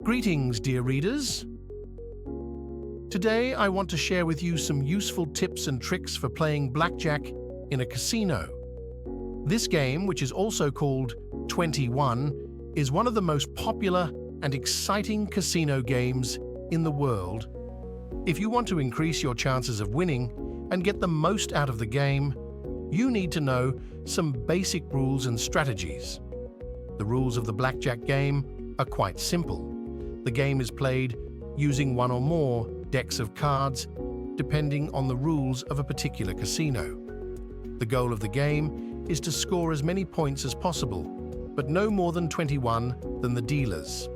Greetings, dear readers. Today I want to share with you some useful tips and tricks for playing blackjack in a casino. This game, which is also called 21, is one of the most popular and exciting casino games in the world. If you want to increase your chances of winning and get the most out of the game, you need to know some basic rules and strategies. The rules of the blackjack game are quite simple. The game is played using one or more decks of cards, depending on the rules of a particular casino. The goal of the game is to score as many points as possible, but no more than 21 than the dealers.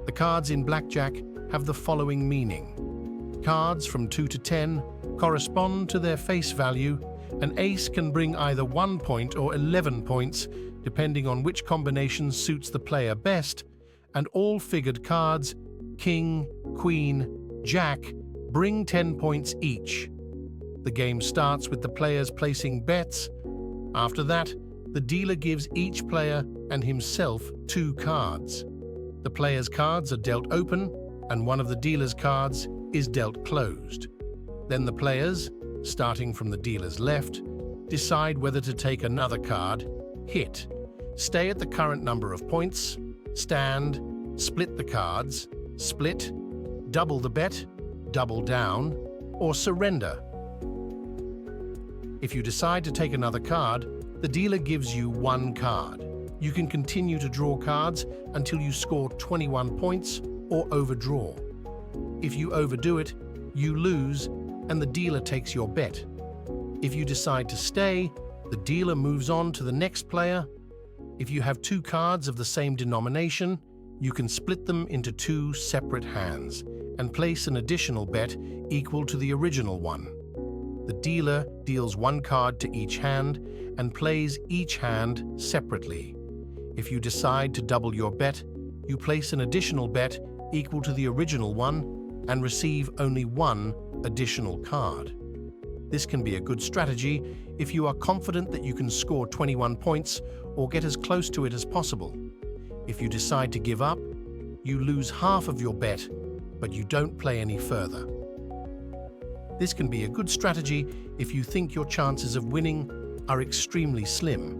The cards in blackjack have the following meaning. Cards from 2 to 10 correspond to their face value. An ace can bring either 1 point or 11 points, depending on which combination suits the player best, and all figured cards, king, queen, jack, bring 10 points each. The game starts with the players placing bets. After that, the dealer gives each player and himself 2 cards. The player's cards are dealt open, and one of the dealer's cards is dealt closed. Then the players, starting from the dealer's left, decide whether to take another card, hit, stay at the current number of points, stand, split the cards, split, double the bet, double down, or surrender. If you decide to take another card, the dealer gives you 1 card. You can continue to draw cards until you score 21 points or overdraw. If you overdo it, you lose and the dealer takes your bet. If you decide to stay, the dealer moves on to the next player. If you have 2 cards of the same denomination, you can split them into 2 separate hands and place an additional bet equal to the original one. The dealer deals 1 card to each hand and plays each hand separately. If you decide to double your bet, you place an additional bet equal to the original one and receive only 1 additional card. This can be a good strategy if you are confident that you can score 21 points or get as close to it as possible. If you decide to give up, you lose half of your bet, but you don't play any further. This can be a good strategy if you think your chances of winning are extremely slim.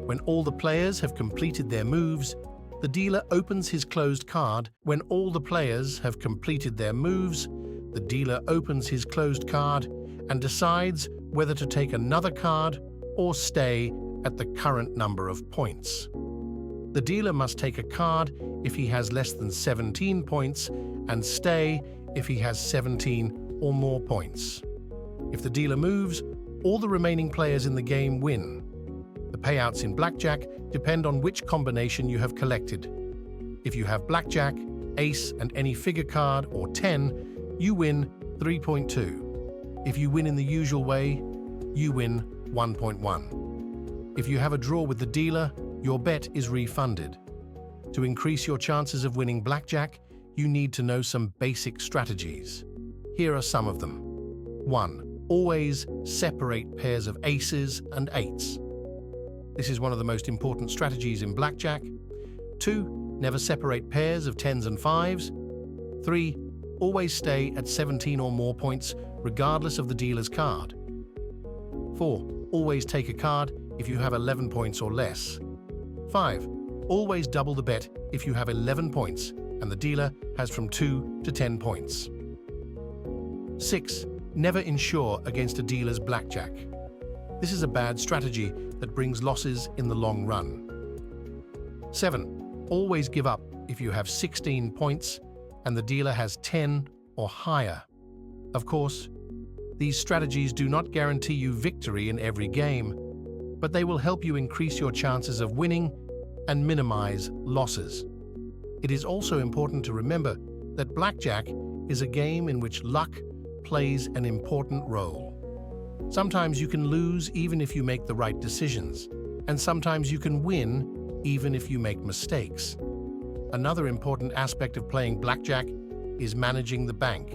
When all the players have completed their moves, the dealer opens his closed card. When all the players have completed their moves, the dealer opens his closed card and decides whether to take another card or stay at the current number of points. The dealer must take a card if he has less than 17 points and stay if he has 17 or more points. If the dealer moves, all the remaining players in the game win. The payouts in blackjack depend on which combination you have collected. If you have blackjack, ace, and any figure card, or 10, you win 3.2. If you win in the usual way, you win 1.1. If you have a draw with the dealer, your bet is refunded. To increase your chances of winning blackjack, you need to know some basic strategies. Here are some of them. 1. Always separate pairs of aces and eights. This is one of the most important strategies in blackjack. 2. Never separate pairs of 10s and 5s. 3. Always stay at 17 or more points, regardless of the dealer's card. 4. Always take a card if you have 11 points or less. 5. Always double the bet if you have 11 points and the dealer has from 2 to 10 points. 6. Never insure against a dealer's blackjack. This is a bad strategy that brings losses in the long run. 7. Always give up if you have 16 points and the dealer has 10 or higher. Of course, these strategies do not guarantee you victory in every game, but they will help you increase your chances of winning and minimize losses. It is also important to remember that blackjack is a game in which luck plays an important role. Sometimes you can lose even if you make the right decisions, and sometimes you can win even if you make mistakes. Another important aspect of playing blackjack is managing the bank.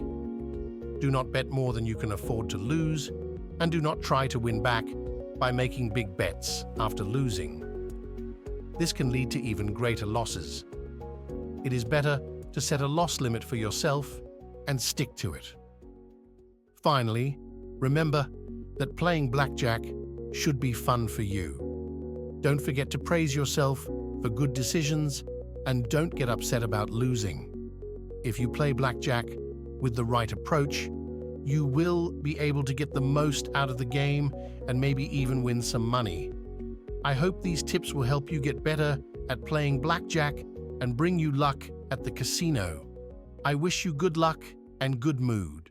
Do not bet more than you can afford to lose, and do not try to win back by making big bets after losing. This can lead to even greater losses. It is better to set a loss limit for yourself and stick to it. Finally, remember that playing blackjack should be fun for you. Don't forget to praise yourself for good decisions and don't get upset about losing. If you play blackjack with the right approach, you will be able to get the most out of the game and maybe even win some money. I hope these tips will help you get better at playing blackjack and bring you luck at the casino. I wish you good luck and good mood.